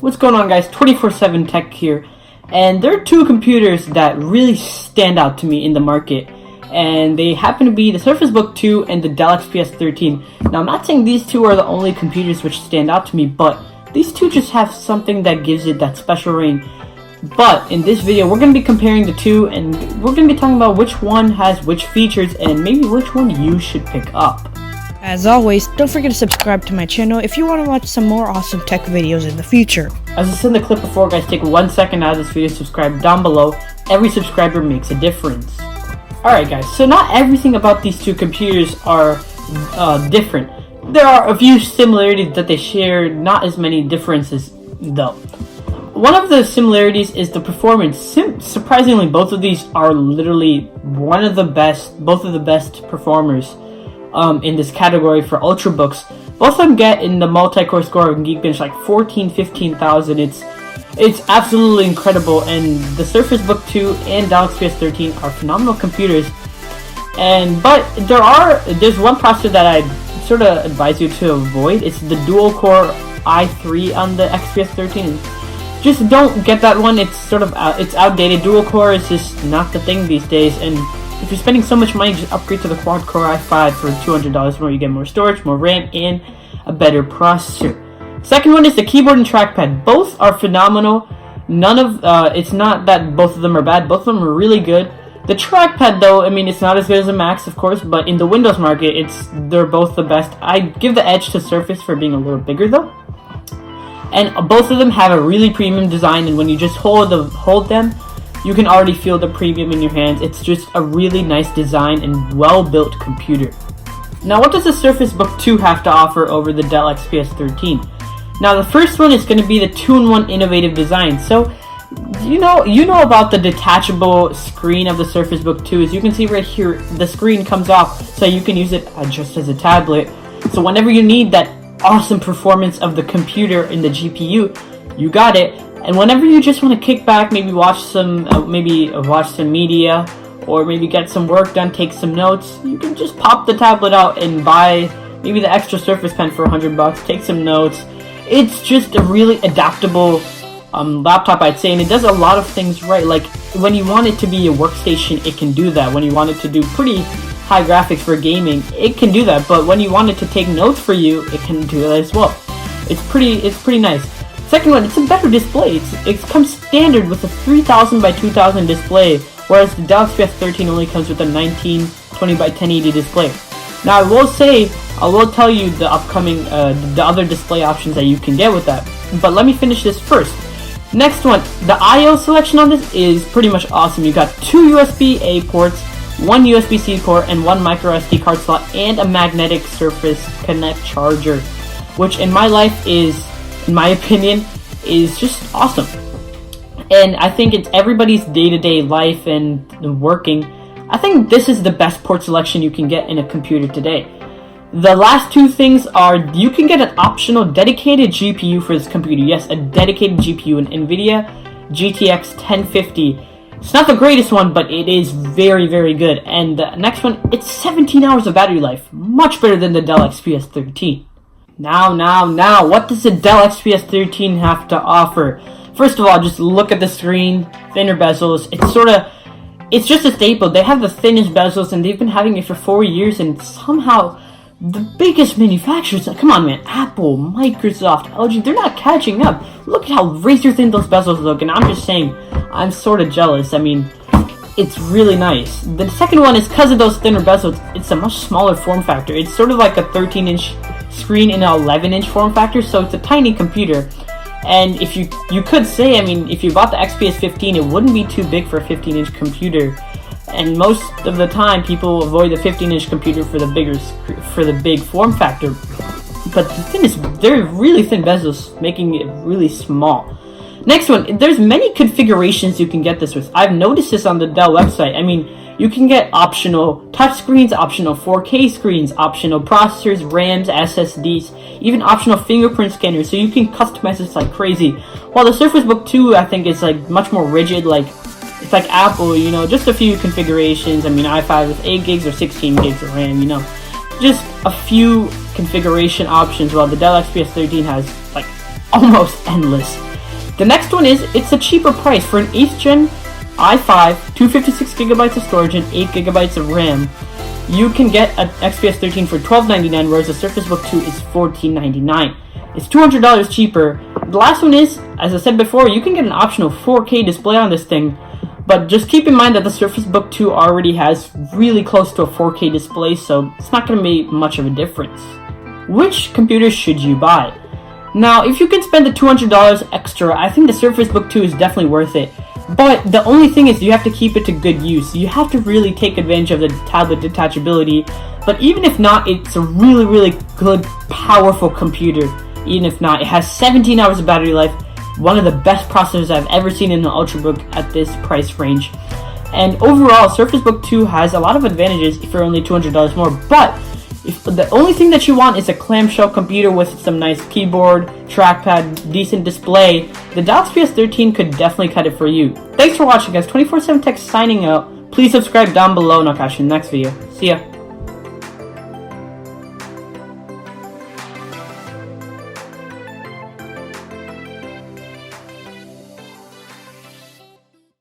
What's going on, guys? 24/7 Tech here, and there are two computers that really stand out to me in the market, and they happen to be the Surface Book 2 and the Dell XPS 13. Now, I'm not saying these two are the only computers which stand out to me, but these two just have something that gives it that special ring. But in this video, we're going to be comparing the two, and we're going to be talking about which one has which features and maybe which one you should pick up. As always, don't forget to subscribe to my channel if you want to watch some more awesome tech videos in the future. As I said in the clip before, guys, take 1 second out of this video, subscribe down below. Every subscriber makes a difference. Alright, guys, so not everything about these two computers are different. There are a few similarities that they share, not as many differences though. One of the similarities is the performance. Surprisingly, both of these are literally both of the best performers in this category for ultrabooks. Both of them get in the multi-core score of Geekbench like 15,000. It's absolutely incredible, and the Surface Book 2 and Dell XPS 13 are phenomenal computers. But there's one processor that I sort of advise you to avoid. It's the dual-core i3 on the XPS 13. Just don't get that one. It's sort of it's outdated. Dual core is just not the thing these days, and if you're spending so much money, just upgrade to the quad core i5 for $200 more. You get more storage, more RAM, and a better processor. Second one is the keyboard and trackpad. Both are phenomenal. It's not that both of them are bad. Both of them are really good. The trackpad, though, I mean, it's not as good as a Max, of course, but in the Windows market, they're both the best. I give the edge to Surface for being a little bigger, though. And both of them have a really premium design, and when you just hold them, you can already feel the premium in your hands. It's just a really nice design and well-built computer. Now, what does the Surface Book 2 have to offer over the Dell XPS 13? Now, the first one is going to be the 2-in-1 innovative design. So, you know about the detachable screen of the Surface Book 2. As you can see right here, the screen comes off, so you can use it just as a tablet. So whenever you need that awesome performance of the computer in the GPU, you got it. And whenever you just want to kick back, maybe watch some media, or maybe get some work done, take some notes, you can just pop the tablet out and buy maybe the extra Surface Pen for $100, take some notes. It's just a really adaptable laptop, I'd say, and it does a lot of things right. Like, when you want it to be a workstation, it can do that. When you want it to do pretty high graphics for gaming, it can do that. But when you want it to take notes for you, it can do that as well. It's pretty nice. Second one, it's a better display. It comes standard with a 3000 by 2000 display, whereas the Dell XPS 13 only comes with a 1920 by 1080 display. Now, I will tell you the upcoming the other display options that you can get with that. But let me finish this first. Next one, the I/O selection on this is pretty much awesome. You got 2 USB-A ports, 1 USB-C port, and 1 micro SD card slot, and a magnetic Surface Connect charger, which in my opinion, is just awesome. And I think it's everybody's day-to-day life and working. I think this is the best port selection you can get in a computer today. The last two things are, you can get an optional dedicated GPU for this computer. Yes, a dedicated GPU, an NVIDIA GTX 1050. It's not the greatest one, but it is very, very good. And the next one, it's 17 hours of battery life. Much better than the Dell XPS 13. Now, what does the Dell XPS 13 have to offer? First of all, just look at the screen, thinner bezels. It's just a staple. They have the thinnest bezels, and they've been having it for 4 years, and somehow the biggest manufacturers, come on, man, Apple, Microsoft, LG, they're not catching up. Look at how razor thin those bezels look, and I'm just saying, I'm sort of jealous. I mean, it's really nice. The second one is, because of those thinner bezels, it's a much smaller form factor. It's sort of like a 13-inch screen in an 11-inch form factor, so it's a tiny computer. And if you could say, I mean, if you bought the XPS 15, it wouldn't be too big for a 15-inch computer. And most of the time, people avoid the 15-inch computer for the big form factor. But the thing is, they're really thin bezels, making it really small. Next one, there's many configurations you can get this with. I've noticed this on the Dell website. I mean, you can get optional touchscreens, optional 4K screens, optional processors, RAMs, SSDs, even optional fingerprint scanners, so you can customize this like crazy. While the Surface Book 2, I think, is like much more rigid, it's like Apple, just a few configurations. I mean, i5 with 8 gigs or 16 gigs of RAM, just a few configuration options, while the Dell XPS 13 has like almost endless. The next one is, it's a cheaper price. For an 8th gen i5, 256GB of storage and 8GB of RAM, you can get an XPS 13 for $12.99, whereas the Surface Book 2 is $14.99. It's $200 cheaper. The last one is, as I said before, you can get an optional 4K display on this thing, but just keep in mind that the Surface Book 2 already has really close to a 4K display, so it's not going to make much of a difference. Which computer should you buy? Now, if you can spend the $200 extra, I think the Surface Book 2 is definitely worth it. But the only thing is, you have to keep it to good use. You have to really take advantage of the tablet detachability. But even if not, it's a really, really good, powerful computer. Even if not, it has 17 hours of battery life. One of the best processors I've ever seen in an Ultrabook at this price range. And overall, Surface Book 2 has a lot of advantages if you're only $200 more. But if the only thing that you want is a clamshell computer with some nice keyboard, trackpad, decent display, the Dell XPS 13 could definitely cut it for you. Thanks for watching, guys. 24/7 Tech signing out. Please subscribe down below, and I'll catch you in the next video. See ya.